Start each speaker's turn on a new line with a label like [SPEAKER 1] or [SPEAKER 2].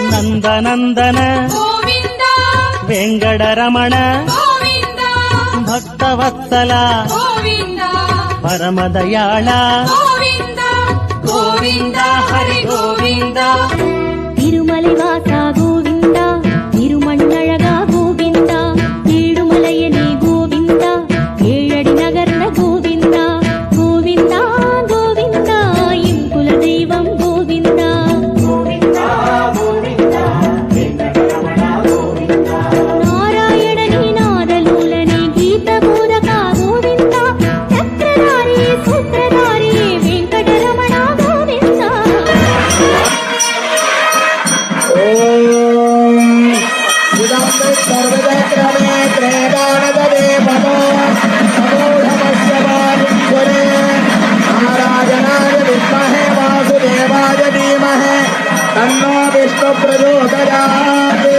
[SPEAKER 1] ನಂದನಂದನ
[SPEAKER 2] ಗೋವಿಂದ
[SPEAKER 1] ವೆಂಕಟರಮಣ
[SPEAKER 2] ಗೋವಿಂದ
[SPEAKER 1] ಭಕ್ತವತ್ಸಲ
[SPEAKER 2] ಗೋವಿಂದ
[SPEAKER 1] ಪರಮದಯಾಳ
[SPEAKER 2] ಗೋವಿಂದ ಗೋವಿಂದ ಹರಿ ಗೋವಿಂದ
[SPEAKER 3] ತಿರುಮಲೆವಾಸ ಗೋವಿಂದ ತಿರುಮಣ್ಣಳಗ ಗೋವಿಂದ ಏಳುಮಲಯನೇ ಗೋವಿಂದ ಏಳಡಿ ನಗರದ ಗೋವಿಂದ ಗೋವಿಂದ ಗೋವಿಂದ ಇಂಕುಲ ದೈವಂ ಗೋವಿಂದ ನಾರಾಯಣನೇ ನಾದಲೂಲನೆ ಗೀತ ಬೋಧಕ ಗೋವಿಂದ ಚಕ್ರಧಾರಿ ಸೂತ್ರಧಾರಿ ವೆಂಕಟರಮಣ ಗೋವಿಂದ
[SPEAKER 4] सर्वजक्रमे त्रेदानदे पदो समूढमस्यवादिश्वरे नारायणाय विद्महे वासुदेवाय धीमहि तन्नो विष्णु प्रचोदयात्।